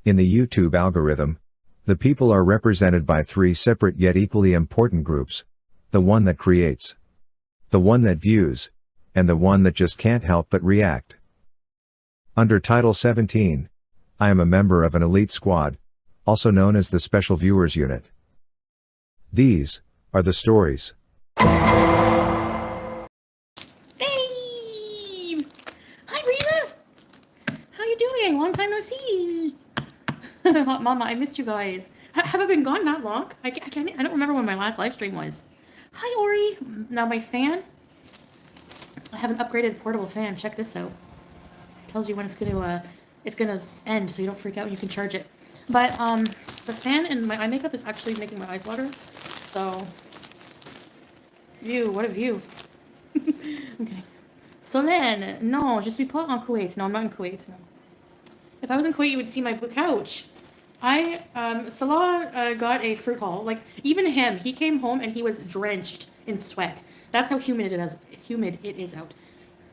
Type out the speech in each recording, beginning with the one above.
In the YouTube algorithm, the people are represented by three separate yet equally important groups: the one that creates, the one that views, and the one that just can't help but react. Under Title 17, I am a member of an elite squad, also known as the Special Viewers Unit. These are the stories. Babe! Hi, Rita! How you doing? Long time no see. Mama, I missed you guys. Have I been gone that long? I don't remember when my last live stream was. Hi, Ori. Now my fan. I have an upgraded portable fan. Check this out. Tells you when it's gonna end, so you don't freak out when you can charge it. But the fan and my eye makeup is actually making my eyes water. So, what a view. Okay. Solène, non, je suis pas en Kuwait. No, I'm not in Kuwait. No. If I was in Kuwait, you would see my blue couch. Salah got a fruit haul. Like, even him, he came home and he was drenched in sweat. That's how humid it is out.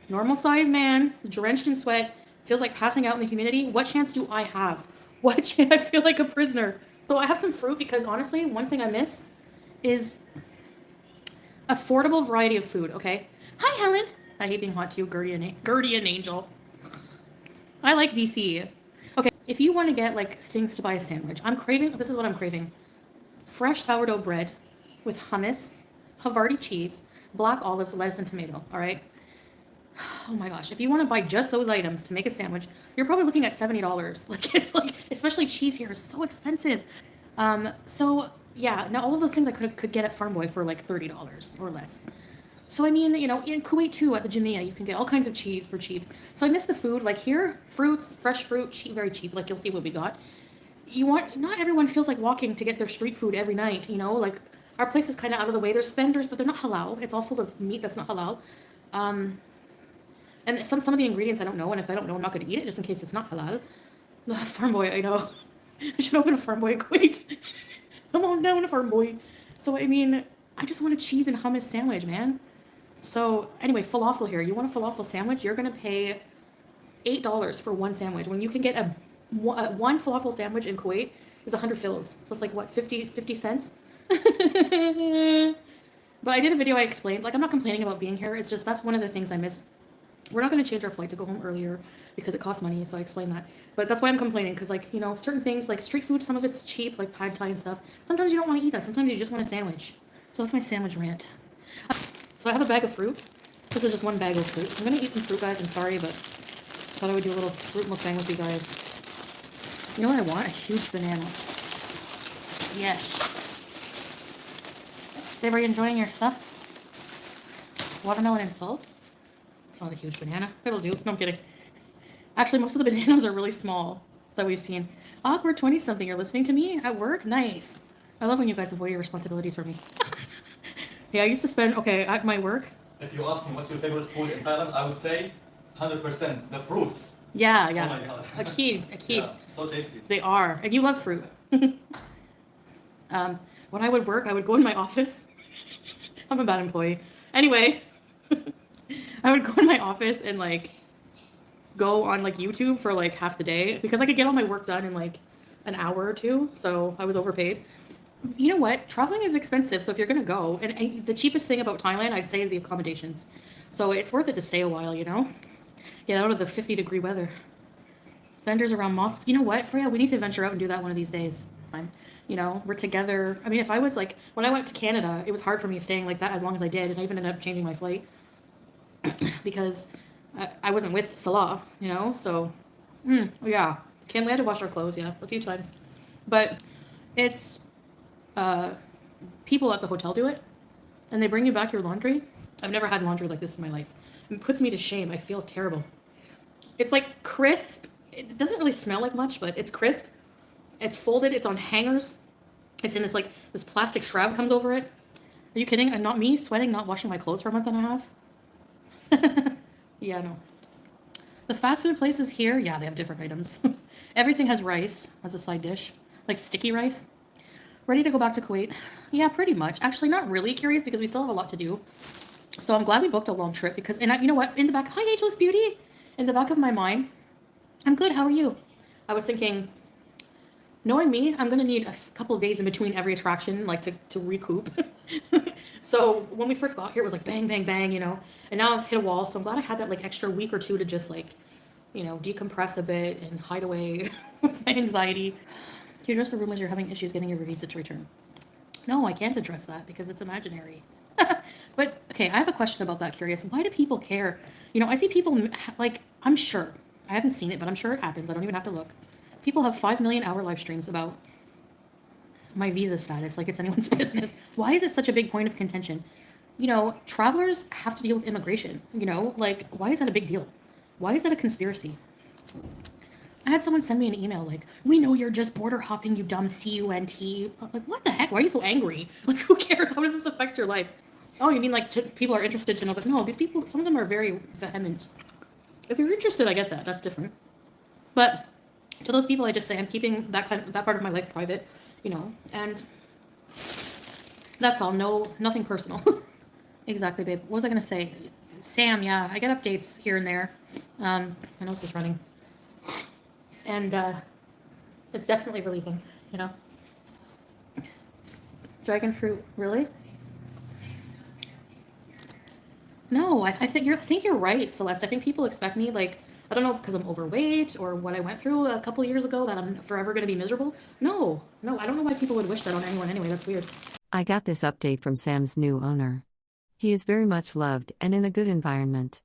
Normal size man, drenched in sweat, feels like passing out in the humidity. What chance do I have? What chance? I feel like a prisoner. So I have some fruit because honestly, one thing I miss is affordable variety of food, okay? Hi, Helen. I hate being hot too, Guardian Angel. I like DC. Okay, if you want to get like things to buy a sandwich, this is what I'm craving. Fresh sourdough bread with hummus, Havarti cheese, black olives, lettuce, and tomato, all right? Oh my gosh, if you want to buy just those items to make a sandwich, you're probably looking at $70. Like, it's like, especially cheese here is so expensive. So yeah, now all of those things I could get at Farm Boy for like $30 or less. So I mean, in Kuwait too, at the Jamia, you can get all kinds of cheese for cheap. So I miss the food. Like here, fruits, fresh fruit, cheap, very cheap. Like you'll see what we got. Not everyone feels like walking to get their street food every night, like our place is kind of out of the way. There's vendors, but they're not halal. It's all full of meat that's not halal. And some of the ingredients I don't know, and if I don't know, I'm not going to eat it just in case it's not halal. Farm Boy, I know. I should open a Farm Boy in Kuwait. Come on down, Farm Boy. So, I mean, I just want a cheese and hummus sandwich, man. So, anyway, falafel here. You want a falafel sandwich? You're going to pay $8 for one sandwich. When you can get one falafel sandwich in Kuwait is 100 fils. So, it's like, what, 50 cents? But I did a video I explained. Like, I'm not complaining about being here. It's just that's one of the things I miss. We're not going to change our flight to go home earlier because it costs money, so I explained that. But that's why I'm complaining, because, like, certain things, like street food, some of it's cheap, like pad thai and stuff. Sometimes you don't want to eat that. Sometimes you just want a sandwich. So that's my sandwich rant. So I have a bag of fruit. This is just one bag of fruit. I'm going to eat some fruit, guys. I'm sorry, but I thought I would do a little fruit mukbang with you guys. You know what I want? A huge banana. Yes. Babe, are you enjoying your stuff? Watermelon and salt? It's not a huge banana. It'll do. No, I'm kidding. Actually, most of the bananas are really small that we've seen. Awkward 20-something. You're listening to me at work? Nice. I love when you guys avoid your responsibilities for me. Yeah, I used to spend, at my work. If you ask me what's your favorite food in Thailand, I would say 100% the fruits. Yeah. Oh my God. Akid. Yeah, so tasty. They are. And you love fruit. When I would work, I would go in my office. I'm a bad employee. Anyway, I would go in my office and like go on like YouTube for like half the day because I could get all my work done in like an hour or two. So I was overpaid. You know what? Traveling is expensive. So if you're going to go, and the cheapest thing about Thailand, I'd say, is the accommodations. So it's worth it to stay a while, Get out of the 50-degree weather. Vendors around mosques. You know what, Freya? We need to venture out and do that one of these days. We're together. I mean, if I was like, when I went to Canada, it was hard for me staying like that as long as I did. And I even ended up changing my flight because I wasn't with Salah, So, yeah. We had to wash our clothes, a few times. But it's, people at the hotel do it. And they bring you back your laundry. I've never had laundry like this in my life. It puts me to shame. I feel terrible. It's like crisp. It doesn't really smell like much, but it's crisp. It's folded. It's on hangers. It's in this plastic shroud comes over it. Are you kidding? And not me sweating, not washing my clothes for a month and a half. Yeah, no. The fast food places here, they have different items. Everything has rice as a side dish, like sticky rice. Ready to go back to Kuwait? Yeah, pretty much. Actually, not really curious because we still have a lot to do. So I'm glad we booked a long trip because, and you know what? In the back, hi, Ageless Beauty. In the back of my mind, I'm good. How are you? I was thinking, Knowing me, I'm gonna need a couple of days in between every attraction, like to recoup. So when we first got here, it was like bang, bang, bang, you know. And now I've hit a wall, so I'm glad I had that like extra week or two to just like, you know, decompress a bit and hide away with my anxiety. Can you address the rumors you're having issues getting your visa to return? No, I can't address that because it's imaginary. But okay, I have a question about that. Curious, why do people care? You know, I see people like, I'm sure I haven't seen it, but I'm sure it happens. I don't even have to look. People have 5 million hour live streams about my visa status, like it's anyone's business. Why is it such a big point of contention? You know, travelers have to deal with immigration. You know, like why is that a big deal? Why is that a conspiracy? I had someone send me an email like, "We know you're just border hopping, you dumb cunt." Like, what the heck? Why are you so angry? Like, who cares? How does this affect your life? Oh, you mean like people are interested to know that? No, these people, some of them are very vehement. If you're interested, I get that. That's different. But to those people, I just say I'm keeping that part of my life private, you know, and that's all. No, nothing personal. Exactly, babe. What was I gonna say? Sam, yeah, I get updates here and there. My nose is running. And it's definitely relieving, you know. Dragon fruit, really? No, I think you're right, Celeste. I think people expect me like, I don't know, because I'm overweight or what I went through a couple years ago that I'm forever going to be miserable. No, I don't know why people would wish that on anyone anyway. That's weird. I got this update from Sam's new owner. He is very much loved and in a good environment.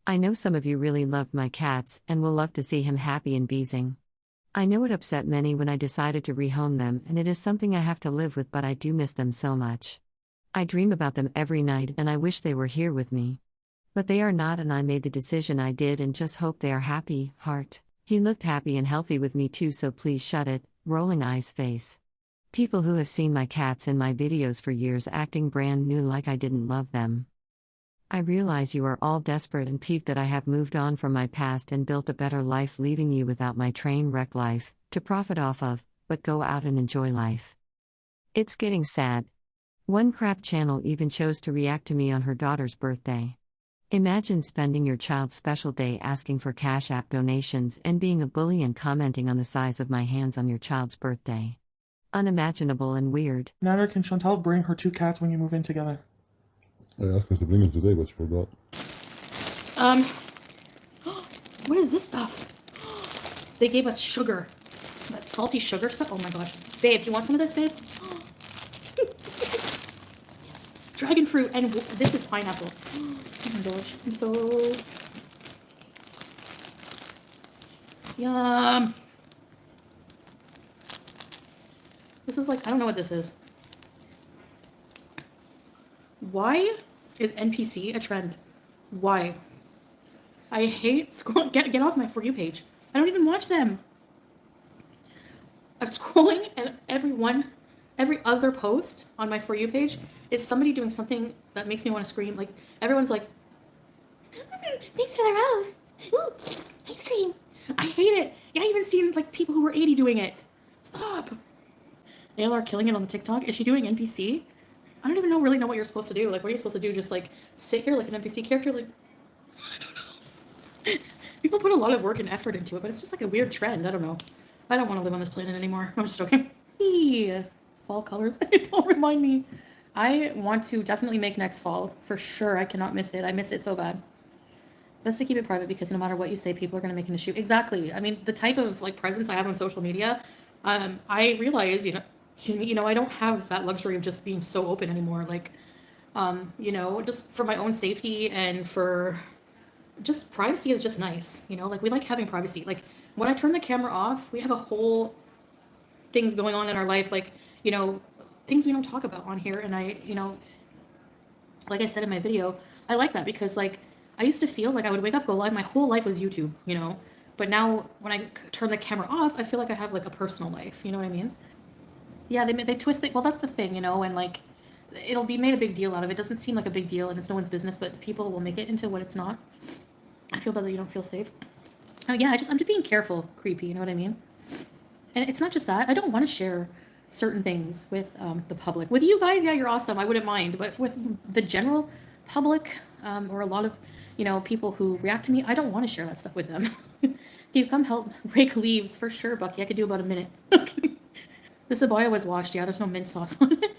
I know some of you really love my cats and will love to see him happy and beezing. I know it upset many when I decided to rehome them, and it is something I have to live with, but I do miss them so much. I dream about them every night and I wish they were here with me. But they are not, and I made the decision I did and just hope they are happy, heart. He looked happy and healthy with me too, so please shut it, rolling eyes face. People who have seen my cats in my videos for years acting brand new like I didn't love them. I realize you are all desperate and peeved that I have moved on from my past and built a better life, leaving you without my train wreck life to profit off of, but go out and enjoy life. It's getting sad. One crap channel even chose to react to me on her daughter's birthday. Imagine spending your child's special day asking for Cash App donations and being a bully and commenting on the size of my hands on your child's birthday. Unimaginable and weird. Neither can Chantal bring her 2 cats when you move in together. I asked her to bring them today, but she forgot. What is this stuff? They gave us sugar. That salty sugar stuff. Oh my gosh. Babe, do you want some of this, babe? Yes. Dragon fruit, and this is pineapple. Oh my gosh. I'm so... Yum. This is like, I don't know what this is. Why is NPC a trend? Why? I hate scroll. Get off my For You page. I don't even watch them. I'm scrolling and every other post on my For You page is somebody doing something that makes me want to scream. Like, everyone's like, thanks for the rose. Ooh, ice cream. I hate it. Yeah, I even seen like people who were 80 doing it. Stop. ALR killing it on the TikTok. Is she doing NPC? I don't even really know what you're supposed to do. Like, what are you supposed to do? Just like sit here like an NPC character? Like, I don't know. People put a lot of work and effort into it, but it's just like a weird trend. I don't know. I don't want to live on this planet anymore. I'm just joking. Fall colors. Don't remind me. I want to definitely make next fall for sure. I cannot miss it. I miss it so bad. Best to keep it private because no matter what you say, people are going to make an issue. Exactly. I mean, the type of like presence I have on social media, I realize, I don't have that luxury of just being so open anymore. Like, just for my own safety and for just privacy is just nice. Like we like having privacy. Like when I turn the camera off, we have a whole things going on in our life. Like, things we don't talk about on here. And like I said in my video, I like that because like, I used to feel like I would wake up, go live. My whole life was YouTube, but now when I turn the camera off, I feel like I have like a personal life. You know what I mean? Yeah, they twist it. Well, that's the thing, and like it'll be made a big deal out of it. It doesn't seem like a big deal and it's no one's business, but people will make it into what it's not. I feel bad that you don't feel safe. Oh yeah, I'm just being careful, creepy, you know what I mean? And it's not just that. I don't want to share certain things with the public. With you guys, yeah, you're awesome. I wouldn't mind. But with the general public or a lot of, people who react to me, I don't want to share that stuff with them. Can you come help rake leaves? For sure, Bucky. I could do about a minute. This abaya was washed. Yeah, there's no mint sauce on it.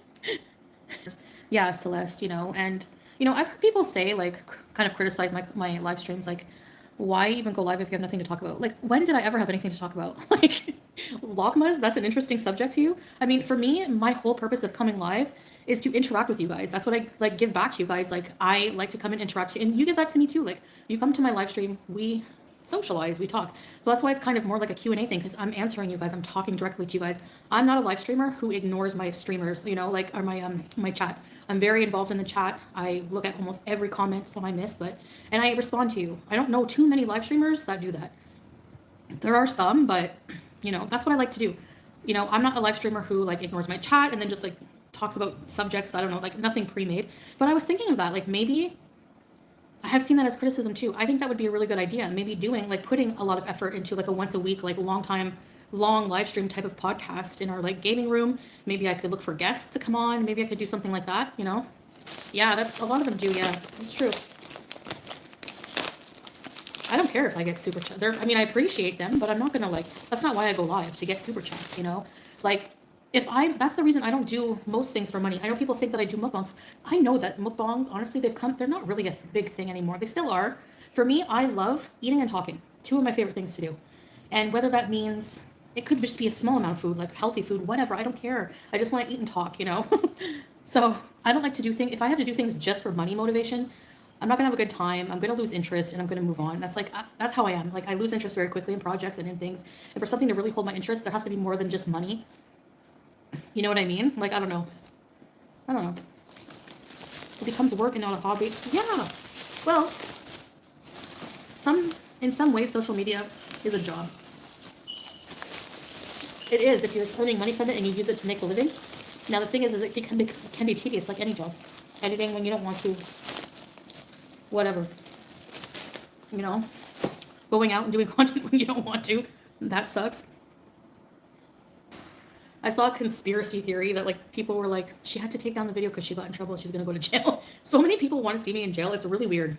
Yeah, Celeste, and, I've heard people say, like, kind of criticize my live streams, like, why even go live if you have nothing to talk about? Like, when did I ever have anything to talk about? Like, Logmas, that's an interesting subject to you. I mean, for me, my whole purpose of coming live is to interact with you guys. That's what I, like, give back to you guys. Like, I like to come and interact, and you give that to me too. Like, you come to my live stream, we socialize, we talk. So that's why it's kind of more like a Q&A thing, because I'm answering you guys, I'm talking directly to you guys. I'm not a live streamer who ignores my streamers, like, or my chat. I'm very involved in the chat. I look at almost every comment, so I miss, and I respond to you. I don't know too many live streamers that do that. There are some, but that's what I like to do. I'm not a live streamer who, like, ignores my chat and then just, like, talks about subjects, I don't know, like, nothing pre-made. But I was thinking of that, like, maybe I have seen that as criticism too. I think that would be a really good idea. Maybe doing, like, putting a lot of effort into, like, a once a week, like, long live stream type of podcast in our, like, gaming room. Maybe I could look for guests to come on. Maybe I could do something like that, Yeah, that's a lot of them do. Yeah, it's true. I don't care if I get super chats. I mean, I appreciate them, but I'm not gonna, like, that's not why I go live, to get super chats, Like, that's the reason I don't do most things for money. I know people think that I do mukbangs. I know that mukbangs, honestly, they're not really a big thing anymore. They still are. For me, I love eating and talking. Two of my favorite things to do. And whether that means, it could just be a small amount of food, like healthy food, whatever, I don't care. I just want to eat and talk, So I don't like to do things, if I have to do things just for money motivation, I'm not gonna have a good time. I'm gonna lose interest and I'm gonna move on. That's how I am. Like, I lose interest very quickly in projects and in things. And for something to really hold my interest, there has to be more than just money. You know what I mean? Like, I don't know. It becomes work and not a hobby. Yeah. Well, in some ways, social media is a job. It is, if you're earning money from it and you use it to make a living. Now, the thing is it can be tedious, like any job. Editing when you don't want to. Whatever. Going out and doing content when you don't want to. That sucks. I saw a conspiracy theory that, like, people were like, she had to take down the video because she got in trouble. She's going to go to jail. So many people want to see me in jail. It's really weird.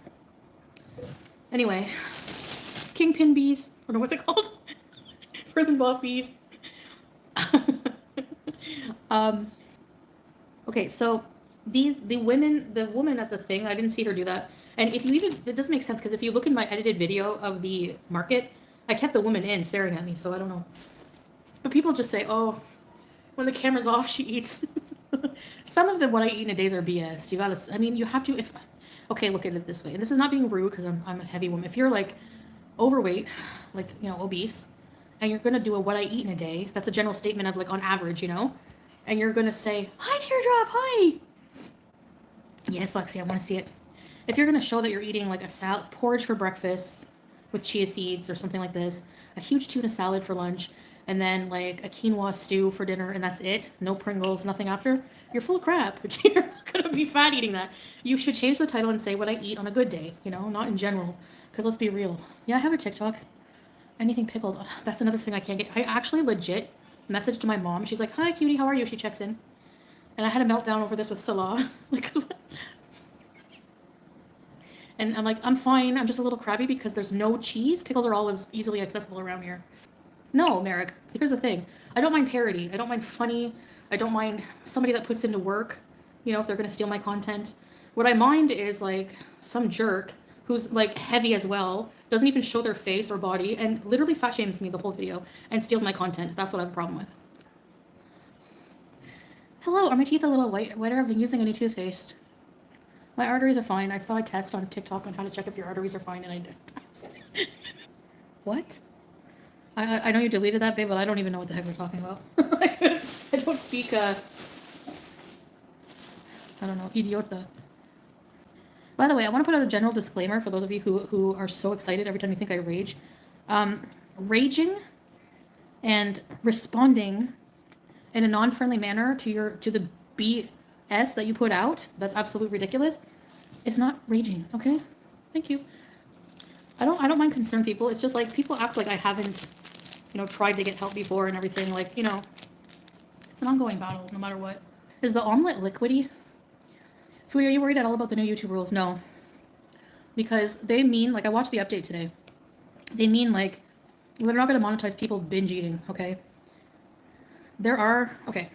Anyway. Kingpin bees. Or no, what's it called? Prison boss bees. Okay, so the woman at the thing, I didn't see her do that. And it doesn't make sense, because if you look in my edited video of the market, I kept the woman in staring at me, so I don't know. But people just say, oh, when the camera's off, she eats. Some of them, what I eat in a day are BS. You have to, okay, look at it this way. And this is not being rude, because I'm a heavy woman. If you're, like, overweight, like, obese, and you're going to do what I eat in a day, that's a general statement of, like, on average, and you're going to say, hi, Teardrop, hi. Yes, Lexi, I want to see it. If you're going to show that you're eating, like, a salad, porridge for breakfast with chia seeds or something like this, a huge tuna salad for lunch, and then, like, a quinoa stew for dinner, and that's it, no Pringles, nothing after, you're full of crap. You're not going to be fat eating that. You should change the title and say what I eat on a good day, not in general, because let's be real. Yeah, I have a TikTok. Anything pickled. Ugh, that's another thing I can't get. I actually legit messaged my mom. She's like, hi, cutie, how are you? She checks in. And I had a meltdown over this with Salah. And I'm like, I'm fine. I'm just a little crabby because there's no cheese. Pickles are all as easily accessible around here. No, Merrick. Here's the thing. I don't mind parody. I don't mind funny. I don't mind somebody that puts into work, if they're going to steal my content. What I mind is, like, some jerk who's, like, heavy as well, doesn't even show their face or body, and literally fat shames me the whole video and steals my content. That's what I have a problem with. Hello, are my teeth a little whiter? I've been using a new toothpaste. My arteries are fine. I saw a test on TikTok on how to check if your arteries are fine, and I did. What? I know you deleted that, babe, but I don't even know what the heck we're talking about. I don't speak, I don't know, idiota. By the way, I want to put out a general disclaimer for those of you who are so excited every time you think I rage. Raging and responding in a non-friendly manner to the BS that you put out, that's absolutely ridiculous. It's not raging, okay? Thank you. I don't mind concerned people. It's just, like, people act like I haven't, tried to get help before and everything. Like, it's an ongoing battle no matter what. Is the omelet liquidy? Foodie, are you worried at all about the new YouTube rules? No. Because they mean, like, I watched the update today. They mean, like, they're not going to monetize people binge eating, okay? Okay,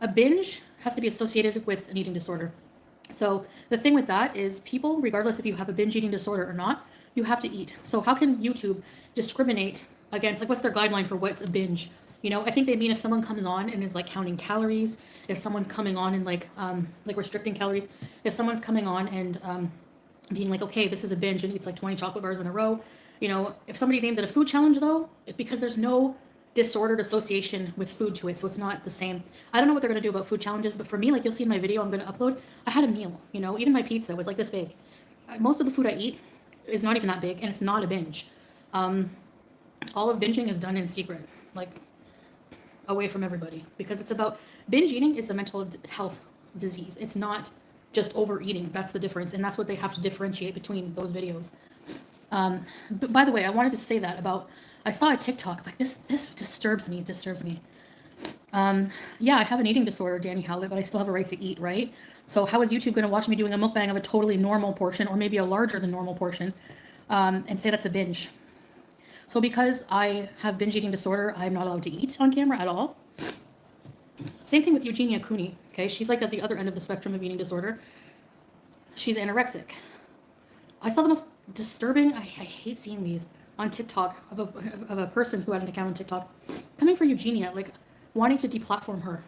a binge has to be associated with an eating disorder. So the thing with that is people, regardless if you have a binge eating disorder or not, you have to eat. So how can YouTube discriminate against, like, what's their guideline for what's a binge? You know, I think they mean if someone comes on and is like counting calories, if someone's coming on and like restricting calories, if someone's coming on and being like, okay, this is a binge and eats like 20 chocolate bars in a row. You know, if somebody names it a food challenge though, because there's no disordered association with food to it, so it's not the same. I don't know what they're gonna do about food challenges, but for me, like you'll see in my video I'm gonna upload, I had a meal, you know, even my pizza was like this big. Most of the food I eat is not even that big, and it's not a binge. All of binging is done in secret, like away from everybody, because it's about, binge eating is a mental health disease. It's not just overeating. That's the difference, and that's what they have to differentiate between those videos. But by the way, I wanted to say that about, I saw a TikTok, like this disturbs me. Yeah, I have an eating disorder, Danny Howlett, but I still have a right to eat, right? So how is YouTube going to watch me doing a mukbang of a totally normal portion, or maybe a larger than normal portion, and say that's a binge? So because I have binge eating disorder, I'm not allowed to eat on camera at all. Same thing with Eugenia Cooney, okay? She's like at the other end of the spectrum of eating disorder. She's anorexic. I saw the most disturbing, I hate seeing these on TikTok of a person who had an account on TikTok coming for Eugenia, like wanting to deplatform her.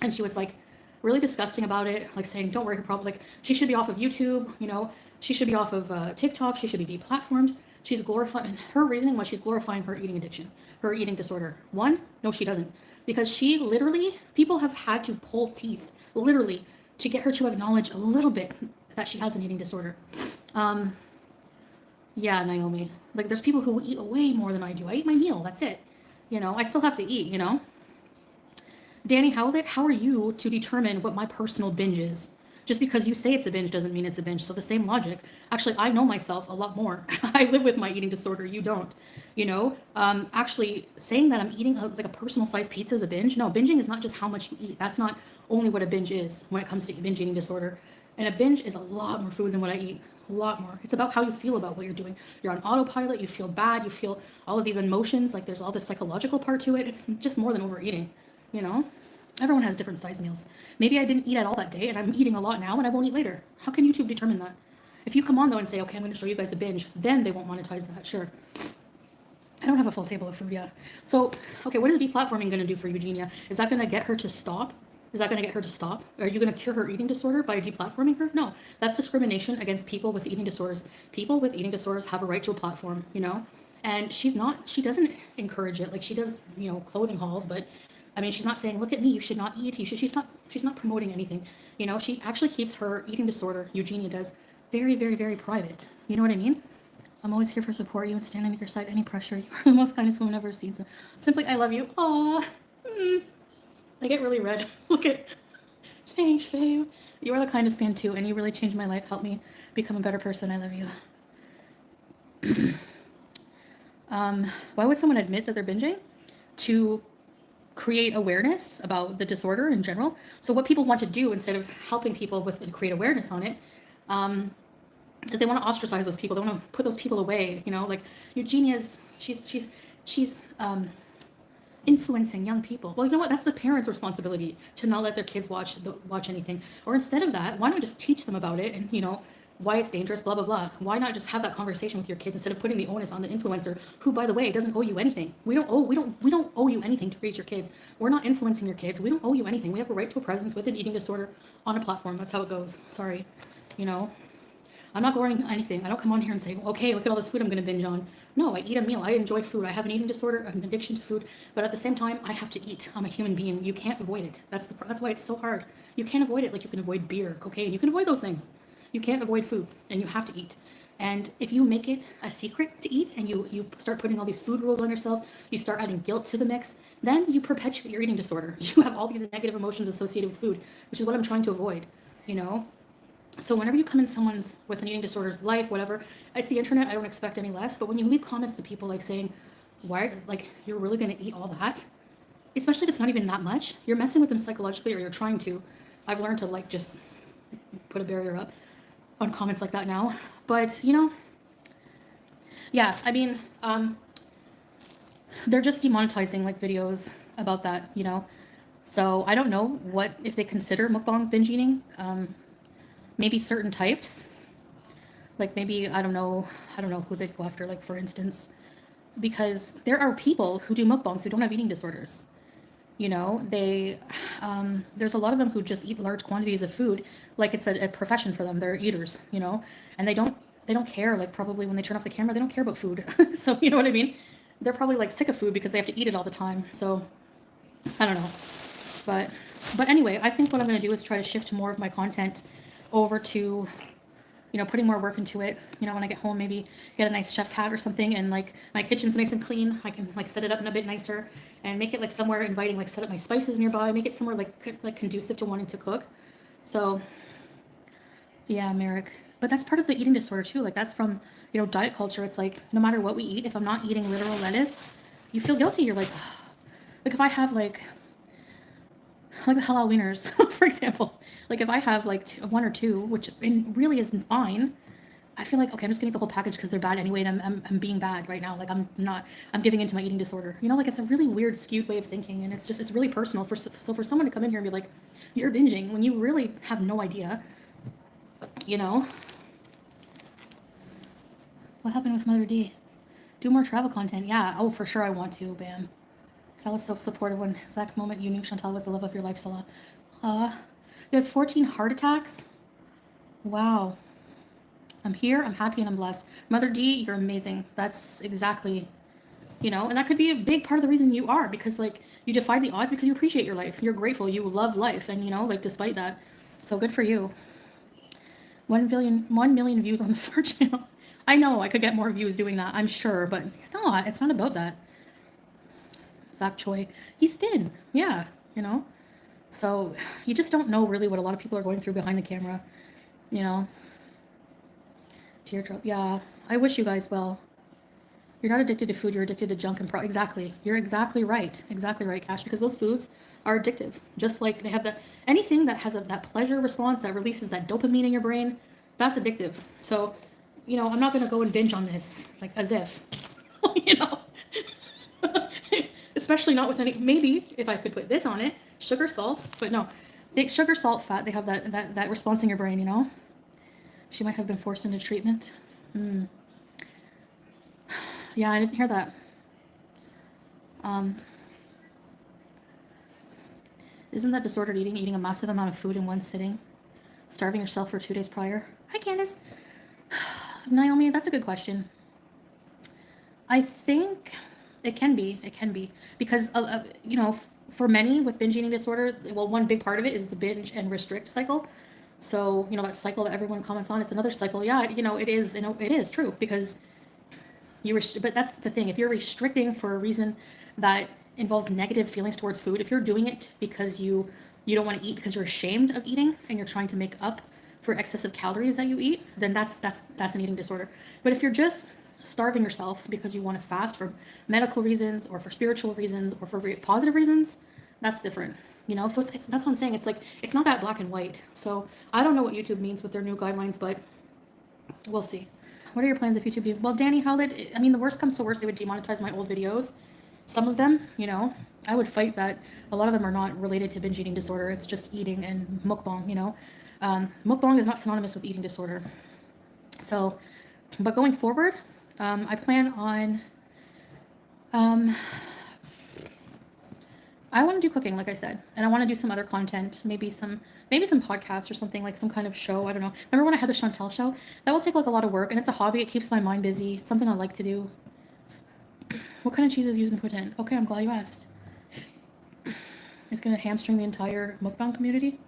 And she was like really disgusting about it, like saying, don't worry, her problem, like she should be off of YouTube, you know, she should be off of TikTok, she should be deplatformed. She's glorifying, and her reasoning was she's glorifying her eating addiction, her eating disorder. One, no, she doesn't. Because she literally, people have had to pull teeth, literally, to get her to acknowledge a little bit that she has an eating disorder. Yeah, Naomi. Like, there's people who eat way more than I do. I eat my meal, that's it. You know, I still have to eat, you know? Danny Howlett, how are you to determine what my personal binge is? Just because you say it's a binge doesn't mean it's a binge. So the same logic. Actually, I know myself a lot more. I live with my eating disorder. You don't. You know, actually saying that I'm eating like a personal sized pizza is a binge. No, binging is not just how much you eat. That's not only what a binge is when it comes to binge eating disorder. And a binge is a lot more food than what I eat. A lot more. It's about how you feel about what you're doing. You're on autopilot. You feel bad. You feel all of these emotions. Like there's all this psychological part to it. It's just more than overeating, you know? Everyone has different size meals. Maybe I didn't eat at all that day and I'm eating a lot now and I won't eat later. How can YouTube determine that? If you come on though and say, okay, I'm going to show you guys a binge, then they won't monetize that, sure. I don't have a full table of food yet. So, okay, what is deplatforming going to do for Eugenia? Is that going to get her to stop? Is that going to get her to stop? Are you going to cure her eating disorder by deplatforming her? No, that's discrimination against people with eating disorders. People with eating disorders have a right to a platform, you know? And she doesn't encourage it. Like she does, you know, clothing hauls, but I mean, she's not saying, look at me, you should not eat. She's not promoting anything. You know, she actually keeps her eating disorder, Eugenia does, very, very, very private. You know what I mean? I'm always here for support you and standing at your side, any pressure. You are the most kindest woman I've ever seen. So simply, I love you. Aw. I get really red. Look at, thanks, babe. You are the kindest man too, and you really changed my life, helped me become a better person. I love you. Why would someone admit that they're binging? To create awareness about the disorder in general. So what people want to do instead of helping people with and create awareness on it, is they want to ostracize those people. They want to put those people away. You know, like Eugenia's, she's influencing young people. Well, you know what? That's the parents' responsibility to not let their kids watch anything. Or instead of that, why not just teach them about it and, you know, why it's dangerous, blah, blah, blah. Why not just have that conversation with your kids instead of putting the onus on the influencer who, by the way, doesn't owe you anything. We don't owe you anything to raise your kids. We're not influencing your kids. We don't owe you anything. We have a right to a presence with an eating disorder on a platform. That's how it goes. Sorry. You know, I'm not glorying anything. I don't come on here and say, okay, look at all this food I'm going to binge on. No, I eat a meal. I enjoy food. I have an eating disorder. I have an addiction to food. But at the same time, I have to eat. I'm a human being. You can't avoid it. That's why it's so hard. You can't avoid it like you can avoid beer, cocaine. You can avoid those things. You can't avoid food, and you have to eat. And if you make it a secret to eat and you start putting all these food rules on yourself, you start adding guilt to the mix, then you perpetuate your eating disorder. You have all these negative emotions associated with food, which is what I'm trying to avoid, you know? So whenever you come in someone's with an eating disorder's life, whatever, it's the internet, I don't expect any less. But when you leave comments to people like saying, why, like, you're really going to eat all that? Especially if it's not even that much, you're messing with them psychologically, or you're trying to. I've learned to like just put a barrier up on comments like that now. But, you know, yeah, I mean, they're just demonetizing like videos about that, you know? So I don't know what, if they consider mukbangs binge eating, maybe certain types, like maybe, I don't know who they'd go after, like for instance, because there are people who do mukbangs who don't have eating disorders. You know, there's a lot of them who just eat large quantities of food, like it's a profession for them. They're eaters, you know, and they don't care, like probably when they turn off the camera, they don't care about food. So, you know what I mean? They're probably like sick of food because they have to eat it all the time. So I don't know. But anyway, I think what I'm going to do is try to shift more of my content over to, you know, putting more work into it. You know, when I get home, maybe get a nice chef's hat or something, and like my kitchen's nice and clean. I can like set it up in a bit nicer and make it like somewhere inviting, like set up my spices nearby, make it somewhere like conducive to wanting to cook. So yeah, Merrick. But that's part of the eating disorder too. Like that's from, you know, diet culture. It's like no matter what we eat, if I'm not eating literal lettuce, you feel guilty. You're like, like if I have like the halal wieners, for example, like if I have like one or two, which really isn't fine, I feel like, okay, I'm just gonna eat the whole package because they're bad anyway, and I'm being bad right now. Like I'm giving into my eating disorder. You know, like it's a really weird, skewed way of thinking, and it's really personal. So for someone to come in here and be like, you're binging when you really have no idea, you know. What happened with Mother D? Do more travel content. Yeah. Oh, for sure I want to. Bam. Salah's so supportive. When exact moment you knew Chantal was the love of your life, Salah. You had 14 heart attacks? Wow. I'm here, I'm happy, and I'm blessed. Mother D, you're amazing. That's exactly, you know, and that could be a big part of the reason you are, because like you defied the odds because you appreciate your life. You're grateful, you love life, and you know, like despite that. So good for you. 1 million views on the first channel. I know I could get more views doing that, I'm sure, but no, it's not about that. Zach Choi, he's thin, yeah, you know. So you just don't know really what a lot of people are going through behind the camera, you know. Teardrop, yeah. I wish you guys well. You're not addicted to food, you're addicted to junk and exactly. You're exactly right. Exactly right, Cash, because those foods are addictive. Just like they have anything that has that pleasure response that releases that dopamine in your brain, that's addictive. So, you know, I'm not going to go and binge on this, like as if, you know, especially not with any, maybe if I could put this on it, sugar, salt, but no, sugar, salt, fat, they have that response in your brain, you know. She might have been forced into treatment. Yeah, I didn't hear that. Isn't that disordered eating a massive amount of food in one sitting? Starving yourself for 2 days prior? Hi, Candace. Naomi, that's a good question. I think it can be. Because, you know, for many with binge eating disorder, well, one big part of it is the binge and restrict cycle. So, you know, that cycle that everyone comments on, it's another cycle. Yeah, you know, it is, you know, it is true because but that's the thing. If you're restricting for a reason that involves negative feelings towards food, if you're doing it because you don't want to eat because you're ashamed of eating and you're trying to make up for excessive calories that you eat, then that's an eating disorder. But if you're just starving yourself because you want to fast for medical reasons or for spiritual reasons or for positive reasons, that's different. You know, so it's that's what I'm saying. It's like, it's not that black and white. So I don't know what YouTube means with their new guidelines, but we'll see. What are your plans if YouTube? Well, Danny, the worst comes to worst, they would demonetize my old videos. Some of them, you know, I would fight that. A lot of them are not related to binge eating disorder. It's just eating and mukbang, you know. Mukbang is not synonymous with eating disorder. So, but going forward, I plan on, I want to do cooking, like I said, and I want to do some other content, maybe some podcasts or something, like some kind of show. I don't know. Remember when I had the Chantal show? That will take like a lot of work, and it's a hobby. It keeps my mind busy. It's something I like to do. What kind of cheese is used in put in? Okay, I'm glad you asked. It's going to hamstring the entire mukbang community.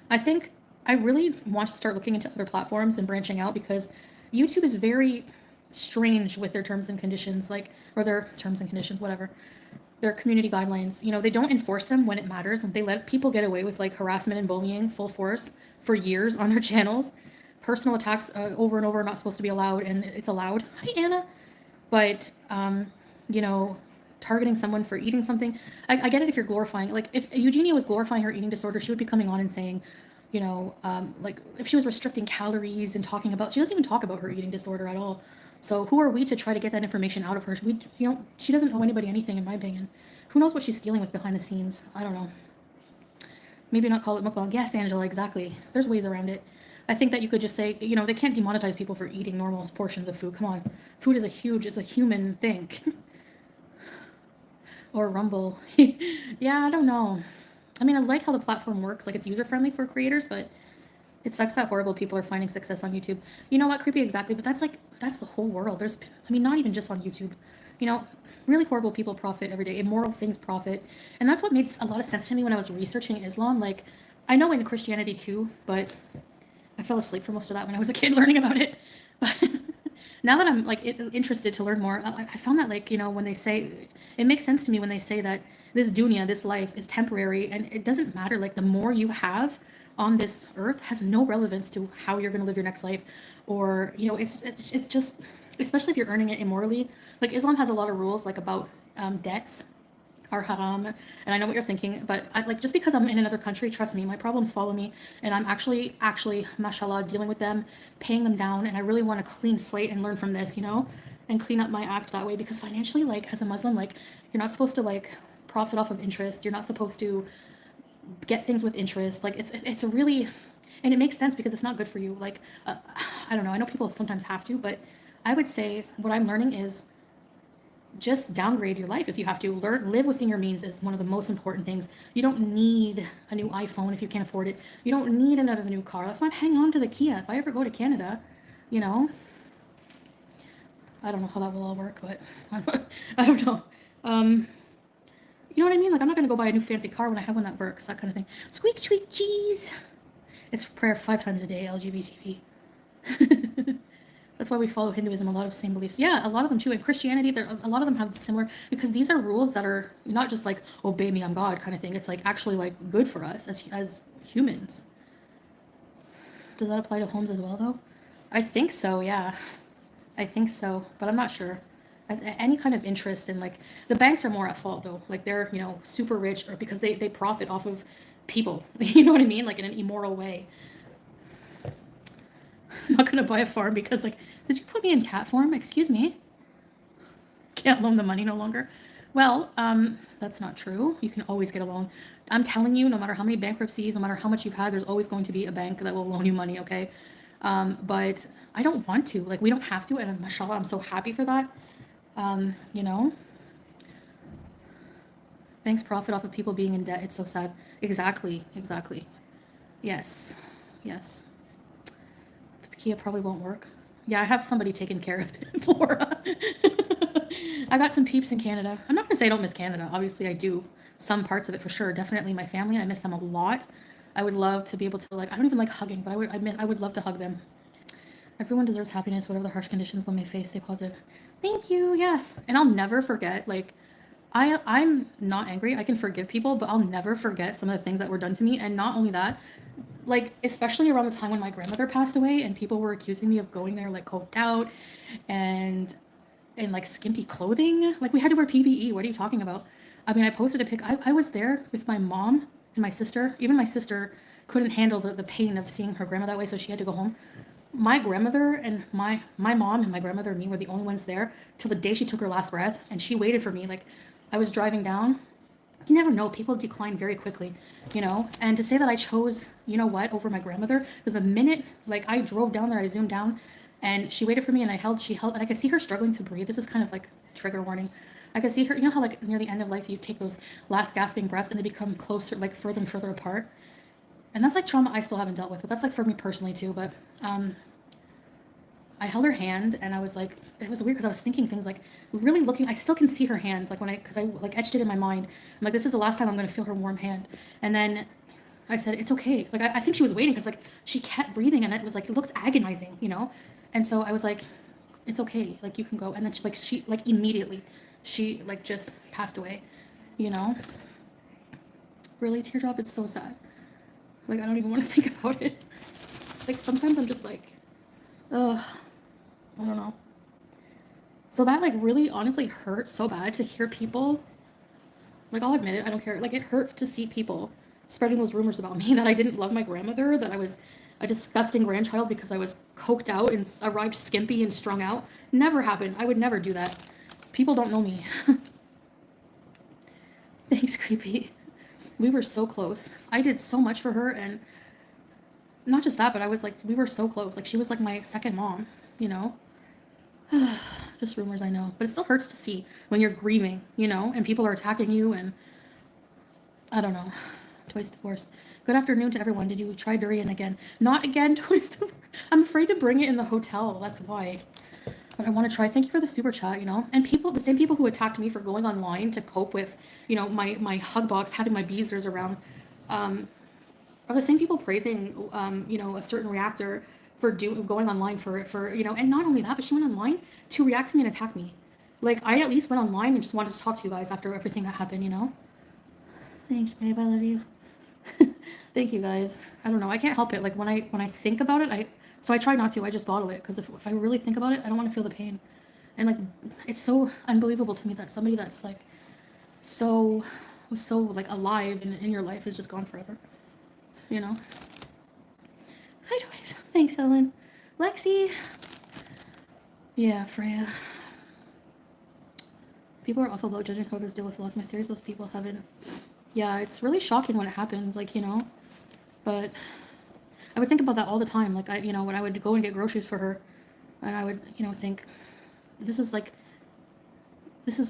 I think I really want to start looking into other platforms and branching out, because YouTube is very strange with their terms and conditions, or their terms and conditions, whatever, their community guidelines. You know, they don't enforce them when it matters. They let people get away with like harassment and bullying full force for years on their channels. Personal attacks over and over are not supposed to be allowed, and it's allowed. Hi, Anna. But, you know, targeting someone for eating something, I get it if you're glorifying, like if Eugenia was glorifying her eating disorder, she would be coming on and saying, you know, like if she was restricting calories and talking about, she doesn't even talk about her eating disorder at all. So who are we to try to get that information out of her? She doesn't owe anybody anything, in my opinion. Who knows what she's dealing with behind the scenes? I don't know. Maybe not call it mukbang. Yes, Angela, exactly. There's ways around it. I think that you could just say, they can't demonetize people for eating normal portions of food. Come on. Food is it's a human thing. Or Rumble. Yeah, I don't know. I mean, I like how the platform works. Like, it's user-friendly for creators, but it sucks that horrible people are finding success on YouTube. You know what? Creepy, exactly. But that's the whole world. Not even just on YouTube. Really horrible people profit every day. Immoral things profit. And that's what makes a lot of sense to me when I was researching Islam. Like, I know in Christianity too, but I fell asleep for most of that when I was a kid learning about it. But now that I'm like interested to learn more, I found that when they say, it makes sense to me when they say that this dunya, this life is temporary, and it doesn't matter. Like, the more you have on this earth has no relevance to how you're going to live your next life, or it's just, especially if you're earning it immorally. Like, Islam has a lot of rules, like, about debts are haram, and I know what you're thinking, but just because I'm in another country, trust me, my problems follow me, and I'm actually mashallah dealing with them, paying them down, and I really want a clean slate and learn from this, and clean up my act that way, because financially, like, as a Muslim, like, you're not supposed to like profit off of interest. You're not supposed to get things with interest. Like, it's a really, and it makes sense because it's not good for you. Like, I don't know, I know people sometimes have to, but I would say what I'm learning is just downgrade your life if you have to. Live within your means is one of the most important things. You don't need a new iPhone if you can't afford it. You don't need another new car. That's why I'm hanging on to the Kia. If I ever go to Canada, I don't know how that will all work, but I don't know. You know what I mean? Like, I'm not going to go buy a new fancy car when I have one that works, that kind of thing. Squeak, tweak, cheese. It's prayer 5 times a day, LGBTP. That's why we follow Hinduism, a lot of the same beliefs. Yeah, a lot of them too. In Christianity, a lot of them have similar, because these are rules that are not just like, obey me, I'm God kind of thing. It's like actually like good for us as humans. Does that apply to homes as well, though? I think so, yeah. I think so, but I'm not sure. Any kind of interest in, like, the banks are more at fault, though. Like, they're, super rich, or because they profit off of people. You know what I mean? Like, in an immoral way. I'm not gonna buy a farm because, like, did you put me in cat form? Excuse me. Can't loan the money no longer. Well, that's not true. You can always get a loan. I'm telling you, no matter how many bankruptcies, no matter how much you've had, there's always going to be a bank that will loan you money, okay? But I don't want to. Like, we don't have to, and mashallah, I'm so happy for that. Banks profit off of people being in debt. It's so sad. Exactly. Yes. The Kia probably won't work. Yeah, I have somebody taking care of it, Flora. I got some peeps in Canada. I'm not gonna say I don't miss Canada. Obviously, I do. Some parts of it for sure. Definitely my family. I miss them a lot. I would love to be able to, like, I don't even like hugging, but I would love to hug them. Everyone deserves happiness, whatever the harsh conditions one may face. Stay positive. Thank you. Yes, and I'll never forget. Like, I'm not angry. I can forgive people, but I'll never forget some of the things that were done to me. And not only that, like, especially around the time when my grandmother passed away, and people were accusing me of going there like coked out and in like skimpy clothing. Like, we had to wear PPE. What are you talking about? I mean, I posted a pic. I was there with my mom and my sister. Even my sister couldn't handle the pain of seeing her grandma that way, so she had to go home. My grandmother and my mom and my grandmother and me were the only ones there till the day she took her last breath, and she waited for me. Like, I was driving down. You never know, people decline very quickly, and to say that I chose, over my grandmother, because the minute, like, I drove down there, I zoomed down, and she waited for me, and she held, and I could see her struggling to breathe. This is kind of like trigger warning. I could see her, how like near the end of life, you take those last gasping breaths and they become closer, like further and further apart. And that's like trauma I still haven't dealt with, but that's like for me personally too. But I held her hand, and I was like, it was weird because I was thinking things, like, really looking. I still can see her hand, like, because I like etched it in my mind. I'm like, this is the last time I'm going to feel her warm hand. And then I said, it's okay. Like, I think she was waiting because, like, she kept breathing, and it was like, it looked agonizing, And so I was like, it's okay. Like, you can go. And then she immediately, she like just passed away, Really, teardrop. It's so sad. Like, I don't even want to think about it. Like, sometimes I'm just like, ugh. I don't know. So that, like, really honestly hurt so bad to hear people, like, I'll admit it, I don't care. Like, it hurt to see people spreading those rumors about me that I didn't love my grandmother, that I was a disgusting grandchild because I was coked out and arrived skimpy and strung out. Never happened. I would never do that. People don't know me. Thanks, Creepy. We were so close. I did so much for her, and not just that, but I was like, we were so close. Like, she was like my second mom, you know? Just rumors, I know. But it still hurts to see when you're grieving, you know, and people are attacking you, and I don't know. Twice divorced. Good afternoon to everyone. Did you try durian again? Not again, twice divorced. I'm afraid to bring it in the hotel. That's why. But I want to try. Thank you for the super chat, you know. And people, the same people who attacked me for going online to cope with, you know, my hug box, having my beezers around, are the same people praising, you know, a certain reactor for going online for, you know, and not only that, but she went online to react to me and attack me. Like, I at least went online and just wanted to talk to you guys after everything that happened, you know. Thanks, babe. I love you. Thank you, guys. I don't know. I can't help it. Like, when I think about it, so I try not to. I just bottle it, because if I really think about it, I don't want to feel the pain. And like, it's so unbelievable to me that somebody that's like was so like alive in your life is just gone forever. You know. Hi, Joyce. Thanks, Ellen. Lexi. Yeah, Freya. People are awful about judging how others deal with loss. My theories, those people haven't. Yeah, it's really shocking when it happens, like, you know. But I would think about that all the time. Like, you know, when I would go and get groceries for her, and I would, you know, think, this is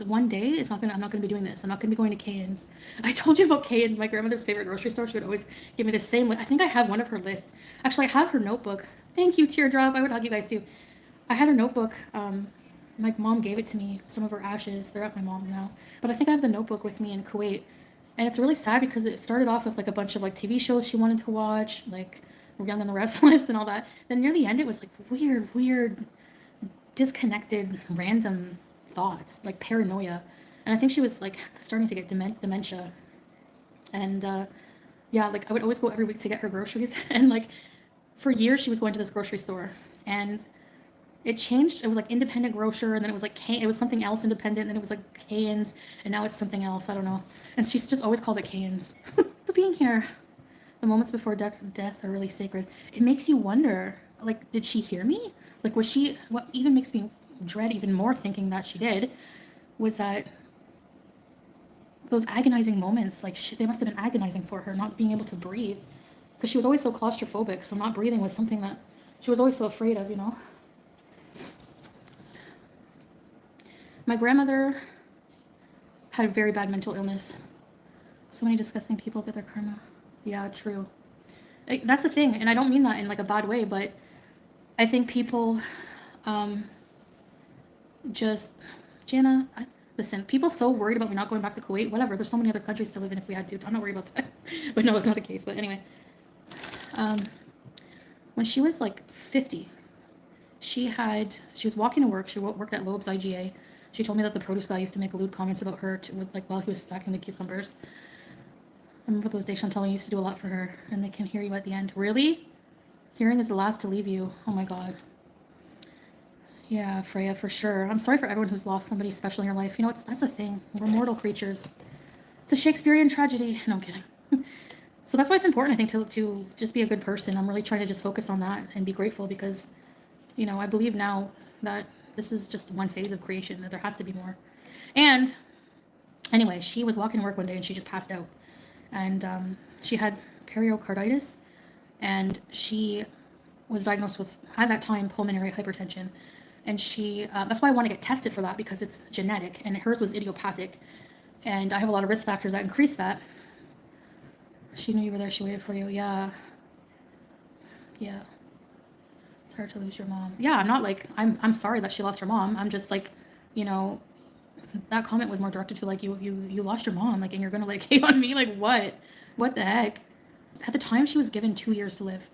one day, I'm not gonna be doing this. I'm not gonna be going to Cairns. I told you about Cairns, my grandmother's favorite grocery store. She would always give me the same, I think I have one of her lists. Actually, I have her notebook. Thank you, Teardrop. I would hug you guys too. I had her notebook. My mom gave it to me, some of her ashes. They're at my mom now. But I think I have the notebook with me in Kuwait. And it's really sad because it started off with like a bunch of like TV shows she wanted to watch, like Young and the Restless and all that. Then near the end, it was like weird, disconnected, random thoughts, like paranoia. And I think she was like starting to get dementia. And yeah, like I would always go every week to get her groceries. And like for years, she was going to this grocery store. And it changed. It was like independent grocer, and then it was like it was something else independent, and then it was like Cairns, and now it's something else. I don't know. And she's just always called it Cairns. For being here. The moments before death are really sacred. It makes you wonder, like, did she hear me? Like, was she, what even makes me dread even more thinking that she did, was that those agonizing moments, like, they must have been agonizing for her, not being able to breathe. Because she was always so claustrophobic, so not breathing was something that she was always so afraid of, you know? My grandmother had a very bad mental illness. So many disgusting people get their karma. Yeah, true. Like, that's the thing, and I don't mean that in like a bad way, but I think people Jana, listen, people so worried about me not going back to Kuwait, whatever, there's so many other countries to live in if we had to. I'm not worried about that. But no, that's not the case. But anyway, when she was like 50, she was walking to work. She worked at Loeb's IGA. She told me that the produce guy used to make lewd comments about her while he was stacking the cucumbers. I remember those days Chantal used to do a lot for her, and they can hear you at the end. Really? Hearing is the last to leave you. Oh my God. Yeah, Freya, for sure. I'm sorry for everyone who's lost somebody special in your life. You know, that's the thing. We're mortal creatures. It's a Shakespearean tragedy. No, I'm kidding. So that's why it's important, I think, to just be a good person. I'm really trying to just focus on that and be grateful because, you know, I believe now that this is just one phase of creation, that there has to be more. And anyway, she was walking to work one day and she just passed out. And she had pericarditis, and she was diagnosed with, at that time, pulmonary hypertension. And she, that's why I want to get tested for that, because it's genetic, and hers was idiopathic. And I have a lot of risk factors that increase that. She knew you were there. She waited for you. Yeah. Yeah. It's hard to lose your mom. Yeah, I'm not like, I'm sorry that she lost her mom. I'm just like, you know, that comment was more directed to like, you lost your mom, like, and you're gonna like hate on me, like what the heck? At the time, she was given 2 years to live,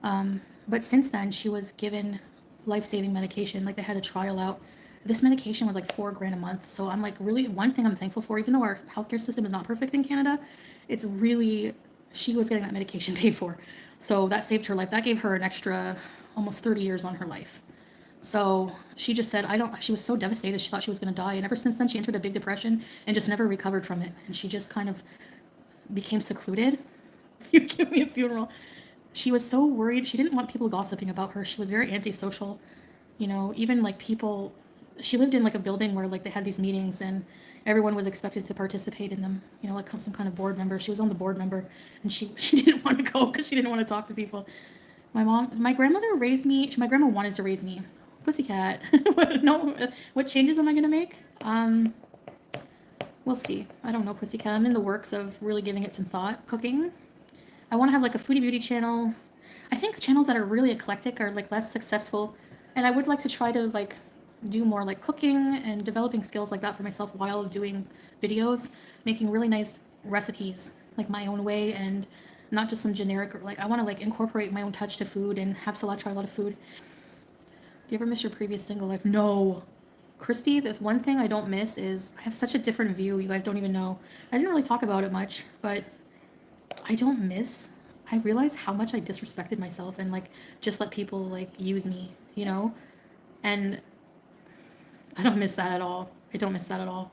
but since then she was given life-saving medication. Like, they had a trial out. This medication was like $4,000 a month. So I'm like, really, one thing I'm thankful for, even though our healthcare system is not perfect in Canada, it's really, she was getting that medication paid for, so that saved her life. That gave her an extra almost 30 years on her life. So she just said, she was so devastated. She thought she was going to die. And ever since then, she entered a big depression and just never recovered from it. And she just kind of became secluded. If you give me a funeral. she was so worried. She didn't want people gossiping about her. She was very antisocial, you know, even like people, she lived in like a building where like they had these meetings and everyone was expected to participate in them, you know, like some kind of board member. She was on the board member and she didn't want to go because she didn't want to talk to people. My grandmother raised me, my grandma wanted to raise me. Pussycat. No, what changes am I going to make? We'll see. I don't know, Pussycat. I'm in the works of really giving it some thought. Cooking. I want to have like a foodie beauty channel. I think channels that are really eclectic are like less successful. And I would like to try to like do more like cooking and developing skills like that for myself while doing videos, making really nice recipes like my own way and not just some generic, like I want to like incorporate my own touch to food and have Salah try a lot of food. Do you ever miss your previous single life? No. Christy, there's one thing I don't miss is I have such a different view. You guys don't even know. I didn't really talk about it much, but I don't miss. I realize how much I disrespected myself and like just let people like use me, you know? And I don't miss that at all. I don't miss that at all.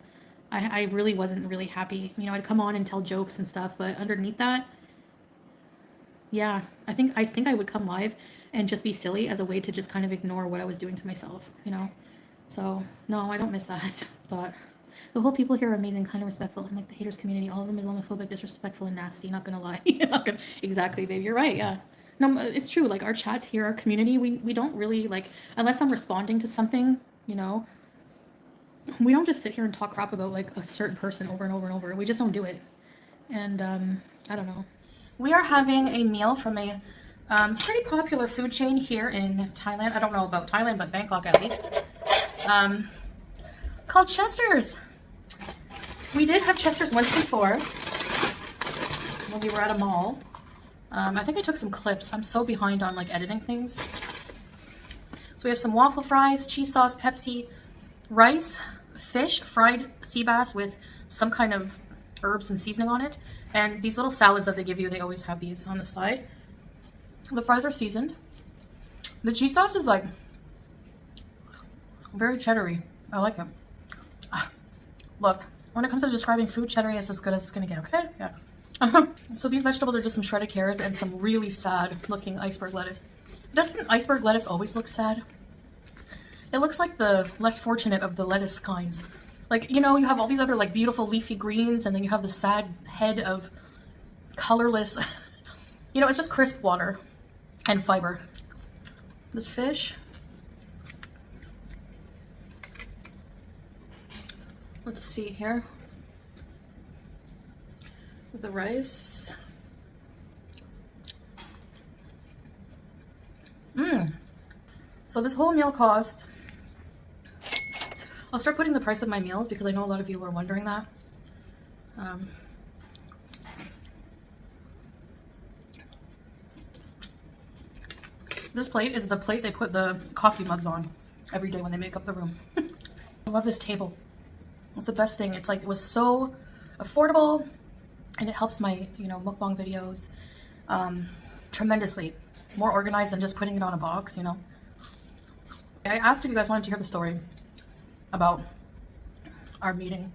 I really wasn't really happy. You know, I'd come on and tell jokes and stuff, but underneath that, yeah, I think I would come live and just be silly as a way to just kind of ignore what I was doing to myself, you know? So, no, I don't miss that thought. The whole people here are amazing, kind of respectful, and like the haters community, all of them Islamophobic, disrespectful, and nasty, not gonna lie. Exactly, babe, you're right, yeah. No, it's true, like our chats here, our community, we don't really, like, unless I'm responding to something, you know, we don't just sit here and talk crap about like a certain person over and over and over. We just don't do it. And I don't know. We are having a meal from a pretty popular food chain here in Thailand. I don't know about Thailand, but Bangkok at least. Called Chester's. We did have Chester's once before when we were at a mall. I think I took some clips. I'm so behind on like editing things. So we have some waffle fries, cheese sauce, Pepsi, rice, fish, fried sea bass with some kind of herbs and seasoning on it, and these little salads that they give you, they always have these on the side. The fries are seasoned. The cheese sauce is like very cheddary. I like it. Look, when it comes to describing food, cheddary is as good as it's gonna get, okay? Yeah. So these vegetables are just some shredded carrots and some really sad looking iceberg lettuce. Doesn't iceberg lettuce always look sad? It looks like the less fortunate of the lettuce kinds. Like, you know, you have all these other like beautiful leafy greens and then you have the sad head of colorless, you know, it's just crisp water and fiber. This fish. Let's see here. With the rice. So this whole meal cost, I'll start putting the price of my meals because I know a lot of you are wondering that. This plate is the plate they put the coffee mugs on every day when they make up the room. I love this table. It's the best thing. It's like, it was so affordable and it helps my, you know, mukbang videos tremendously. More organized than just putting it on a box, you know. I asked if you guys wanted to hear the story about our meeting,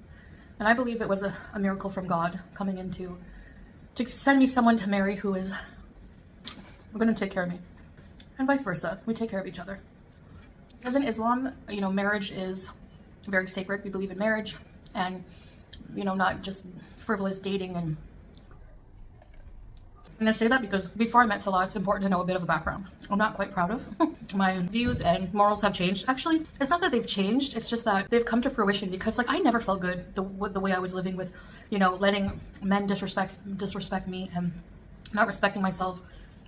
and I believe it was a miracle from God coming in to send me someone to marry who is going to take care of me, and vice versa. We take care of each other. As in Islam, you know, marriage is very sacred. We believe in marriage and, you know, not just frivolous dating. And I say that because before I met Salah, it's important to know a bit of a background. I'm not quite proud of. My views and morals have changed. Actually, it's not that they've changed. It's just that they've come to fruition because, like, I never felt good the way I was living with, you know, letting men disrespect me and not respecting myself,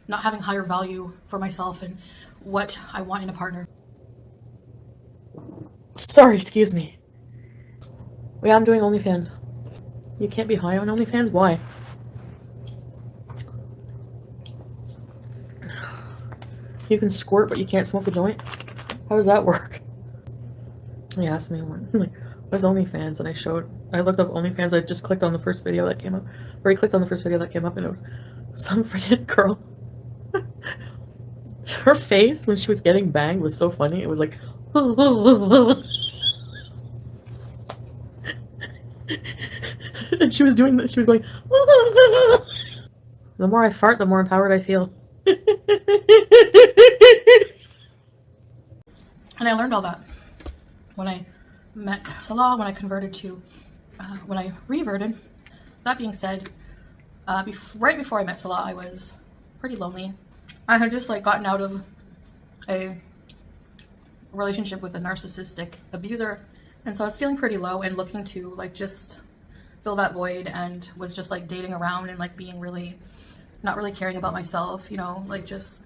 not having higher value for myself and what I want in a partner. Sorry, excuse me. Wait, I'm doing OnlyFans. You can't be high on OnlyFans? Why? You can squirt, but you can't smoke a joint? How does that work? He asked me one, like, what's OnlyFans? And I looked up OnlyFans. I just clicked on the first video that came up. Or he clicked on the first video that came up and it was some freaking girl. Her face when she was getting banged was so funny. It was like, and she was doing this. She was going, the more I fart, the more empowered I feel. And I learned all that when I met Salah, when I converted to, when I reverted. That being said, right before I met Salah, I was pretty lonely. I had just like gotten out of a relationship with a narcissistic abuser, and so I was feeling pretty low and looking to like just fill that void, and was just like dating around and like being really not really caring about myself, you know, like just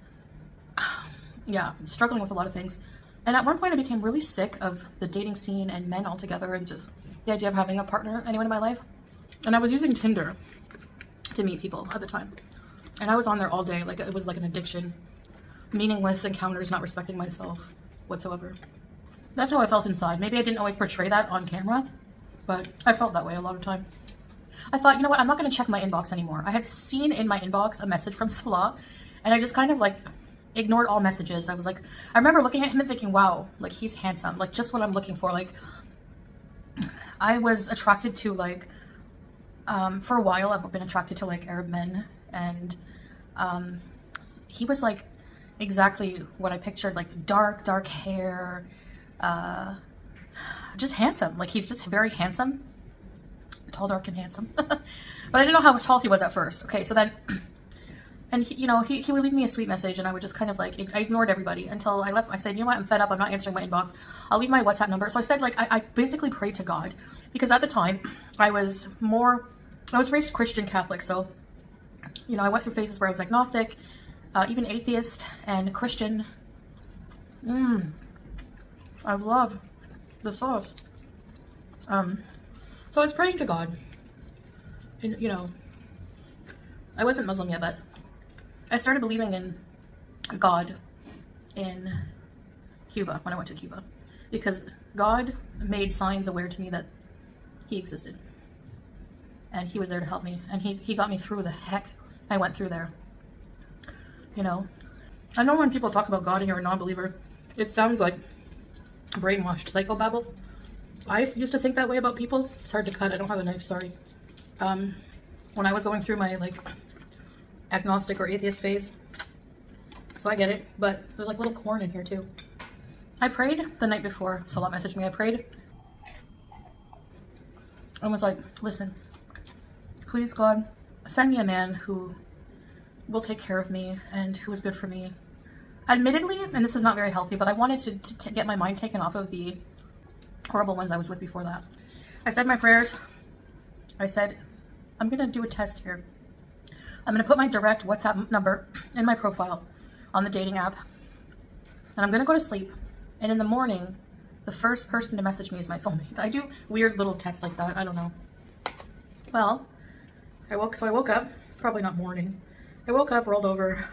yeah, struggling with a lot of things. And at one point I became really sick of the dating scene and men altogether, and just the idea of having a partner, anyone in my life. And I was using Tinder to meet people at the time, and I was on there all day, like it was like an addiction. Meaningless encounters, not respecting myself whatsoever. That's how I felt inside. Maybe I didn't always portray that on camera, but I felt that way a lot of the time. I thought, you know what, I'm not going to check my inbox anymore. I had seen in my inbox a message from Salah, and I just kind of like ignored all messages. I was like, I remember looking at him and thinking, wow, like he's handsome, like just what I'm looking for. Like I was attracted to like, for a while I've been attracted to like Arab men, and he was like exactly what I pictured, like dark hair, just handsome. Like he's just very handsome, tall, dark, and handsome. But I didn't know how tall he was at first. Okay, so then, and he, you know, he would leave me a sweet message, and I would just kind of like, I ignored everybody until I left. I said, you know what, I'm fed up, I'm not answering my inbox, I'll leave my WhatsApp number. So I said, like, I basically prayed to God, because at the time I was raised Christian Catholic, so you know, I went through phases where I was agnostic, even atheist and Christian. I love the sauce. So I was praying to God, and you know, I wasn't Muslim yet, but I started believing in God in Cuba, when I went to Cuba, because God made signs aware to me that he existed, and he was there to help me, and he got me through the heck I went through there. You know, I know when people talk about God and you're a non-believer, it sounds like brainwashed psychobabble. I used to think that way about people. It's hard to cut, I don't have a knife, sorry. When I was going through my like agnostic or atheist phase, so I get it, but there's like little corn in here too. I prayed the night before Salah messaged me. I prayed and was like, listen, please God, send me a man who will take care of me and who is good for me. Admittedly, and this is not very healthy, but I wanted to get my mind taken off of the horrible ones I was with before that. I said my prayers. I said, I'm gonna do a test here. I'm gonna put my direct WhatsApp number in my profile on the dating app, and I'm gonna go to sleep, and in the morning the first person to message me is my soulmate. I do weird little tests like that, I don't know. Well, I woke up, probably not morning. I woke up, rolled over,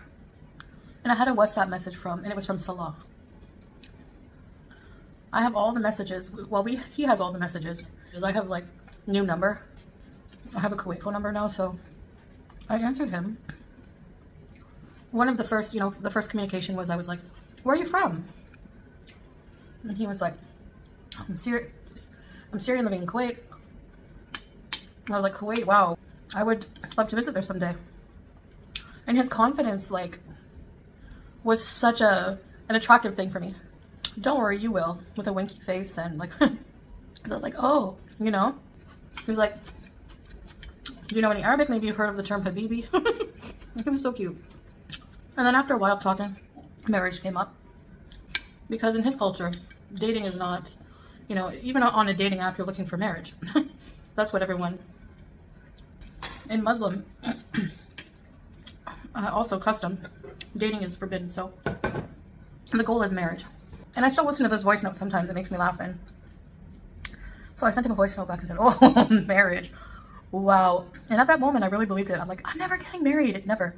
and I had a WhatsApp message and it was from Salah. I have all the messages. Well, he has all the messages. I have like new number. I have a Kuwait phone number now, so I answered him. One of the first, you know, the first communication was, I was like, where are you from? And he was like, I'm Syrian living in Kuwait. And I was like, Kuwait, wow. I would love to visit there someday. And his confidence, like, was such an attractive thing for me. Don't worry, you will, with a winky face, and like, so I was like, oh, you know. He was like, do you know any Arabic? Maybe you've heard of the term habibi. He was so cute. And then after a while of talking, marriage came up, because in his culture, dating is not, you know, even on a dating app, you're looking for marriage. That's what everyone in Muslim, also custom, dating is forbidden, so the goal is marriage. And I still listen to this voice note sometimes, it makes me laugh. And so I sent him a voice note back and said, oh, marriage, wow. And at that moment I really believed it. I'm like, I'm never getting married, never.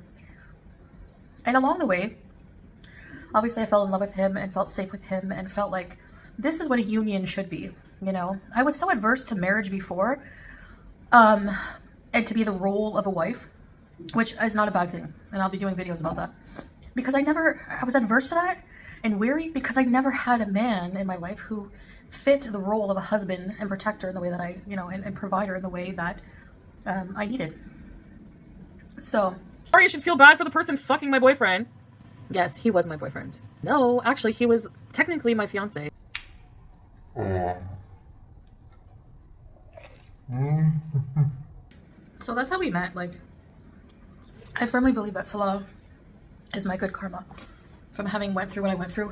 And along the way, obviously I fell in love with him and felt safe with him and felt like this is what a union should be, you know. I was so adverse to marriage before, and to be the role of a wife, which is not a bad thing, and I'll be doing videos about that, because I was adverse to that and weary, because I never had a man in my life who fit the role of a husband and protector in the way that I, you know, and provider in the way that I needed. So Sorry, I should feel bad for the person fucking my boyfriend. Yes, he was my boyfriend. No, actually, he was technically my fiance. So that's how we met. Like, I firmly believe that Salah is my good karma from having went through what I went through.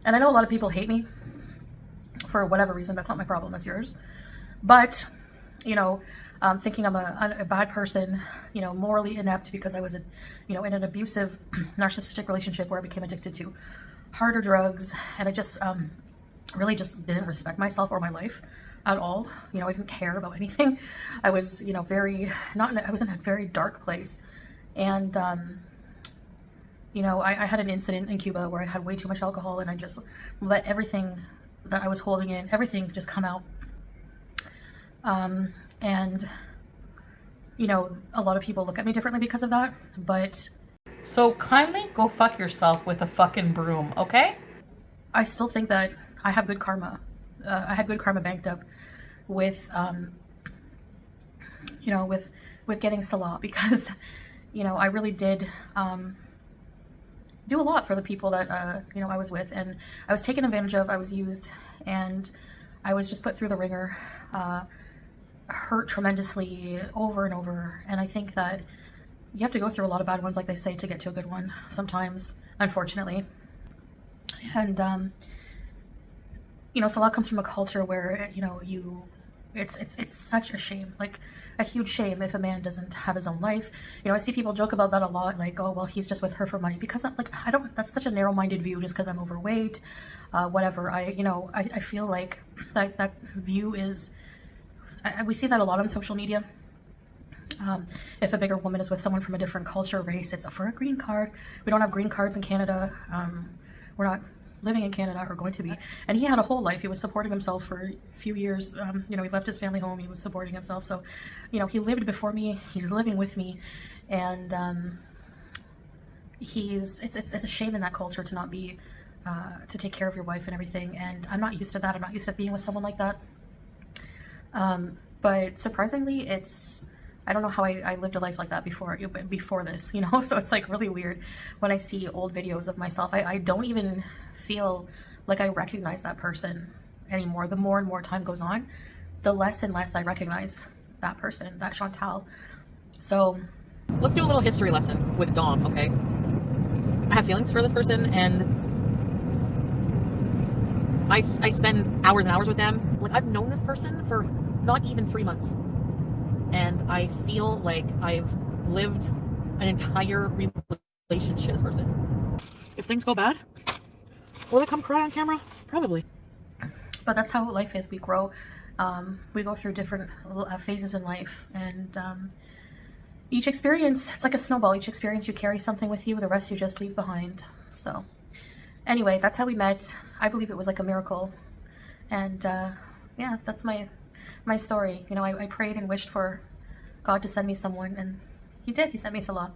And I know a lot of people hate me for whatever reason. That's not my problem. That's yours. But, you know, thinking I'm a bad person, you know, morally inept because I was, in an abusive, narcissistic relationship where I became addicted to harder drugs, and I just really just didn't respect myself or my life at all. You know, I didn't care about anything. I was, I was in a very dark place, and I had an incident in Cuba where I had way too much alcohol, and I just let everything that I was holding in, everything just come out. And a lot of people look at me differently because of that, but so kindly go fuck yourself with a fucking broom, okay? I still think that I have good karma. I had good karma banked up with, with getting Salah, because, I really did, do a lot for the people that, I was with, and I was taken advantage of, I was used, and I was just put through the ringer, hurt tremendously over and over. And I think that you have to go through a lot of bad ones, like they say, to get to a good one sometimes, unfortunately. And Salah comes from a culture where it's such a shame, like a huge shame, if a man doesn't have his own life. I see people joke about that a lot, like, oh well, he's just with her for money, because I don't, that's such a narrow-minded view, just because I'm overweight, whatever. I feel like that view is, we see that a lot on social media. If a bigger woman is with someone from a different culture, race, it's for a green card. We don't have green cards in Canada. We're not living in Canada, or going to be. And he had a whole life. He was supporting himself for a few years. He left his family home. He was supporting himself. So, he lived before me. He's living with me. And it's a shame in that culture to not be, to take care of your wife and everything. And I'm not used to that. I'm not used to being with someone like that. But surprisingly, I don't know how I lived a life like that before this, so it's like really weird when I see old videos of myself. I don't even feel like I recognize that person anymore. The more and more time goes on, the less and less I recognize that person, that Chantal. So let's do a little history lesson with Dom, okay? I have feelings for this person, and I spend hours and hours with them. Like, I've known this person for not even 3 months. And I feel like I've lived an entire relationship with this person. If things go bad, will I come cry on camera? Probably. But that's how life is. We grow. We go through different phases in life. And each experience, it's like a snowball. Each experience, you carry something with you. The rest you just leave behind. So anyway, that's how we met. I believe it was like a miracle. And yeah, that's my story. I prayed and wished for God to send me someone, and he did. He sent me Salah.